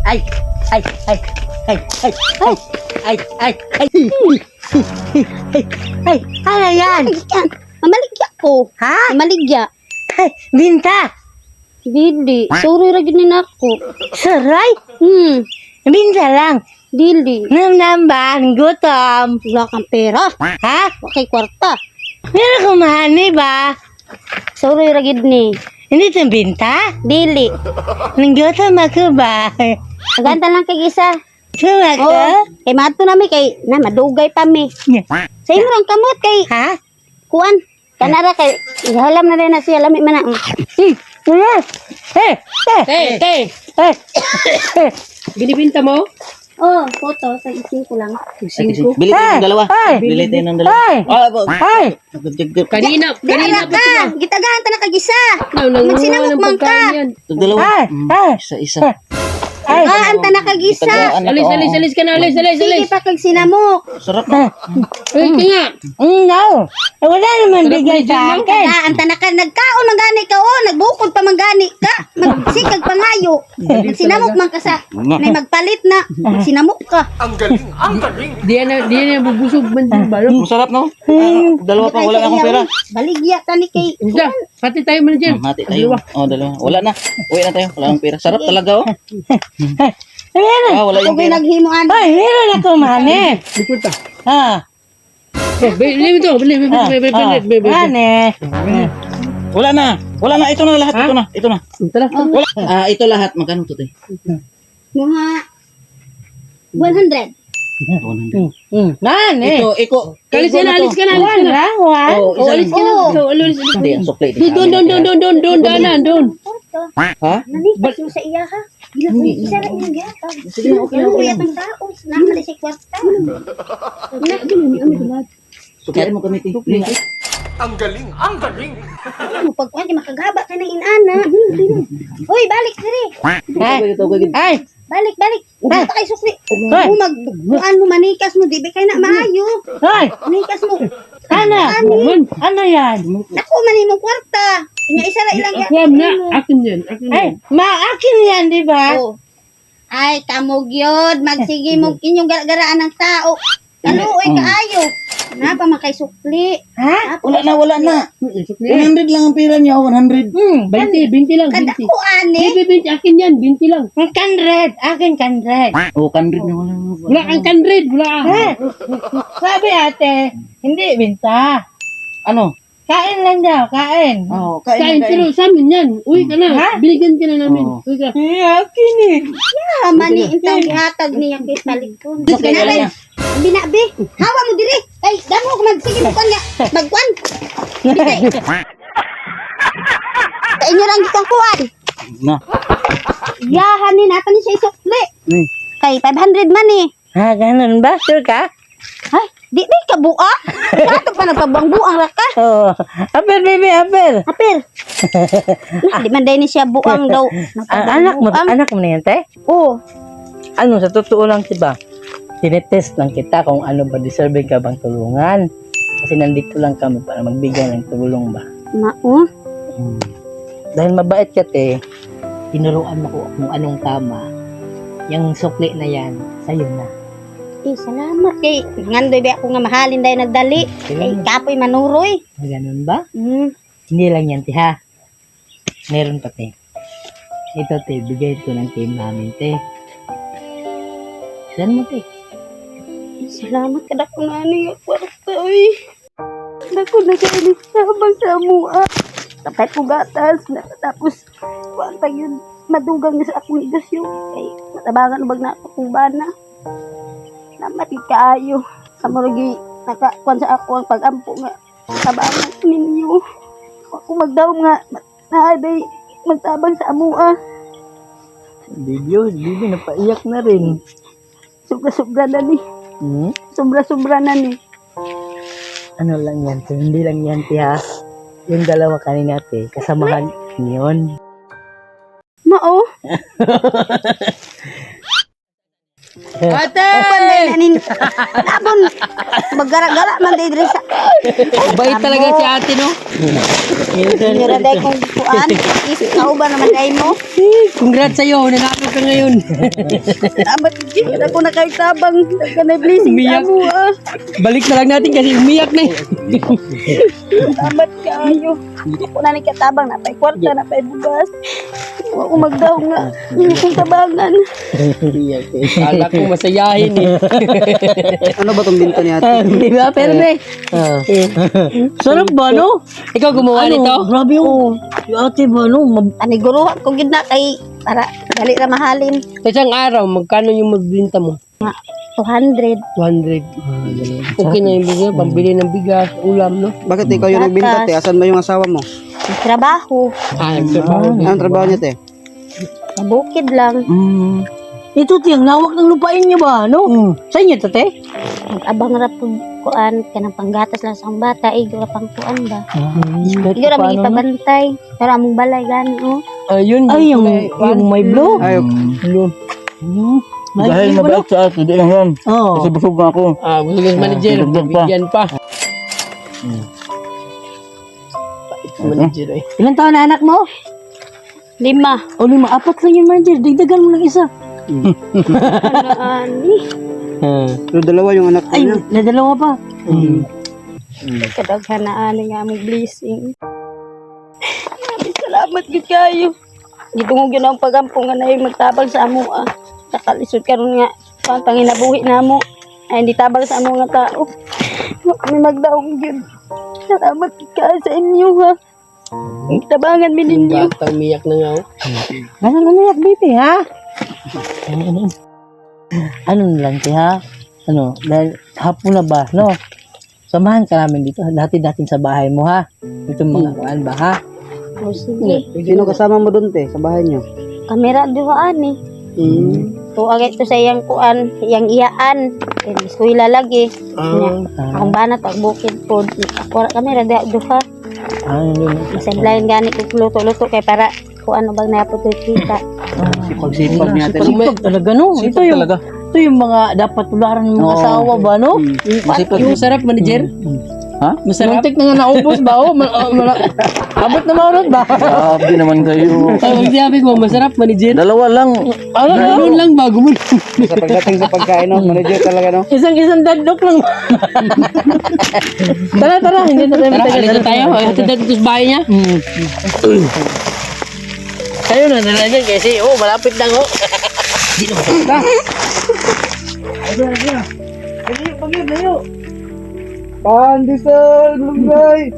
Ay, ay, ay, ay, ay, ay, ay, ay, ay, ay, ano yan? Yan. Mamaligya ko. Ha? Mamaligya. Ay, binta. Dili. Sorry ra gyud ni nako. Saray? Binta lang. Dili. Namnamban, gutom. Wala kang pera. Ha? Wa kay kwarta. Meron kumahani ba? Sorry ra gyud ni. Hindi ito binta? Dili. Nanggutom ako ba? Aganta lang kay isa. Gutom ako? Oh, kay mato na mi kay na madugay pa mi. Sa imo rang kamot kay Ha? kuan. Kanara kay halam na rin na siya lami man na. Wala. Eh, Te, binibinta mo? Oh, photo sa ising ko lang. Bili tayo ng dalawa. Ay! Bili tayo ng dalawa. Ay! Ay! Kanina Dala pa ka. Gitagaan ta na kag isa. Nangunguha Magsinamok ng man ka. pagkain yan. Dalawa. Ay! Ay! Isa-isa. Ay! Anta na kag isa. Alis ka na, alis. Sige pa kag sinamok. Sarap na. Ay, tinga. No! Eh, wala naman bigay sa akin. Anta na ka nagkaon man gani ka oh, nagbukod pa man gani ka. Magsikag pangayo. Sinamok man ka sa may magpalit na. Sinamok ka. Di yan bubusog man din ba? Masarap no? Dalawa pa, wala na akong pera. Baligya tani kay. Isa, pati tayo man dyan. Mati tayo. Oh, dalawa. Wala na. Uwi na tayo. Wala akong pera. Sarap talaga oh. Meron. Wala yung Kung pera. naghimuan. Ay, meron ako mani. Likod ta. Ha? Bili ito, bili. Mani. Wala na. Wala na. Ito na lahat. Ito na. Ito na. Tara. Wala. Ito lahat. Magkano to tayo? Mga 100. Mani. Iko. Alis ka na. Wala. Wala. Oh, Alis ka na. Alis ka na. Hindi, ang sukli. Doon, danan, doon. Ha? Nanikas mo sa iya ha. Isa ra iyang gatag. Sige, okay. Kaya tang taos, nakali si kwarta. Suklain mo kami. Ang galing, ang galing. Mo pagkuan di makagaba ka ng inana. Hoy, balik diri. Ay! Balik. Uba kay sukli. Hoy! Mo magbuan mo manikas mo di ba kay na maayo. Hoy! Manikas mo. Ano? Ano yan? Nako man imong kwarta. Inya isa ra ilang Ako na. Akin yan. Ay, maakin yan, di ba? Oh. Ay, kamog yun. Magsige mo inyong garaan ng tao. Kaluoy kaayo. Na pa makay sukli. Ha? Wala na. 100 lang ang pera niya. 100. 20 lang. 20. Kada ko ani. 20, akin yan. 20 lang. Ang kanred. Akin kanred. Oh, 100 na wala. Wala kang kanred. Wala. Sabi ate, hindi binta. Ano? Kain lang daw, kain. Oh, Kain, pero sa amin yan. Uwi ka na. Ha? Binigyan ka na namin. Oo. Uwi ka. Akin eh. Mani intang gihatag niya kay talikon. Gusto kayo Kinalay. niya. Binabi. Hawa mo diri. Ay, damo ko magsige mo kanya. Magkuan. Sa inyo lang gitong kuan. Na. Yahan ni natin siya isukli. Kay 500 man eh. Ha, ganun ba? Sure ka? Ay, di ka buang. Dato pa nagpabuang-buang ra ka. Oo. Apel, baby, apel. Apil. Di man day ni siya buang daw. Anak mo na yan, te? Oh, Ano, sa totoo lang, diba? Tinetest lang kita kung ano ba deserving ka bang tulungan. Kasi nandito lang kami para magbigay ng tulong ba. mao. Dahil mabait ka, te, tinuruan mo ko kung anong tama. Yung sukli na yan, sa'yo na. Eh, salamat kay ngandoy ba ako nga mahalin day nagdali. Kay kapoy manuroy. Ganun ba? Mm. Hindi lang yan, te, ha? Meron pa, te. Ito, te, bigay ito ng team namin, te. Saan mo, te? Salamat kada ko na ni kwarta oy. Dako na kay ni sabang sa mua. Tapos ko gatas na tapos wala yun madugang na sa akong negosyo. Kay matabangan ubag na akong bana. Namatid kaayo. Kamurugi nakakuan sa ako ang pag-ampo nga tabangan ninyo. Ako magdaom nga naaday magtabang sa amua. Bibi, napaiyak na rin. Sobra-sobra na ni. Sobra-sobra na ni. Ano lang yan, te? Hindi lang yan, te, ha? Yung dalawa kanina, te, kasamahan yun. Mao. Ate! Open na nanin. Labon. Magara-gara man day diri sa. Bait talaga si ate, no? Mira day kong kuan. Please, ikaw ba naman ay mo? Congrats sa'yo, nanalo ka ngayon. Salamat kay ako na kay tabang. Kanay blessing Umiyak. sa mo ah. Balik na lang natin kasi umiyak na eh. Salamat kayo. Ako na ni katabang na pay kwarta na pay bugas. Ako magdaw nga. Hindi kong tabangan. Kala ko masayahin eh. Ano ba tong binto ni ate? Di ba? Pero sarap ba, no? Ikaw gumawa nito? Grabe yung ate ba, no? Aniguro ko gid na kay para dali ra mahalin. Sa isang araw, magkano yung magbinta mo? Nga 200. 200. Okay na yung bigas, pambili ng bigas, ulam, no? Bakit ikaw yung nagbinta, te? Asan ba yung asawa mo? May trabaho. Nagtrabaho. Anong trabaho niya, te? Sa bukid lang. Ito, tiyang lawak ng lupain niyo ba, no? Sa inyo, tate? Mag-abang ra pud kuan kanang panggatas lang sa akong bata. Igo ra pang kuan ba. Igo Igo ra may ipabantay. Pero among balay gani oh. Ayun. Ay, yung may blue. Ay, Dahil mabait sa akin, di lang yan. Oo. Busog na ako. Business manager, dagdag pa. bigyan pa. Manager eh. Ilan taon na anak mo? 5. O 5, 4 lang yung manager. Dagdagan mo ng isa. Ano ani? pero dalawa yung anak ko Ay, niya. nadalawa pa. Kadaghan na ani nga among blessing. Salamat gid kayo. Gitungog yun ang pagampong nga na magtabang sa amo ah. Nakalisod karon nga pang inabuhi namo. Ay hindi tabang sa amo nga tao. Kami magdaong yun. Salamat gid kayo sa inyo ha. Tabangan mi Yung ninyo. bata umiyak na nga. Ano na nayak, baby, ha? Ano na lang, ti, ha? Ano, dahil hapon na ba, no? Samahan ka namin dito. Dati-dating sa bahay mo, ha? Itong mga kuan ba, ha? O sige. Sino kasama mo doon, te, sa bahay niyo? Kamera duha ani. Tuwag ito sa iyang kuan, iyang iyaan. Kaya eskwela lagi. Akong banat pag bukid po. Ako kami rada duha. Ano yun? Masadlayan gani kung luto-luto kay para kung ano bang naputoy kita. Sipag-sipag niya, te. Sipag talaga, no? Ito yung mga dapat tularan ng mga asawa ba, no? Yung masarap, manager? Ha? Masarap? Muntik na nga naubos ba, oh? Abot na maunod ba? Grabe naman kayo. Ang sabi mo, masarap, manager? Dalawa lang. Ano, Ganun lang bago mo. Sa pagdating sa pagkain, no? Manager talaga, no? Isang dadok lang. Tara, hindi na tayo Tara, matagal. alis na tayo. Hatid natin ito sa bahay niya. Kayo na nalagan kasi, oh, malapit lang, oh. Di na mapunta. Layo. Pandesal, Lunggay!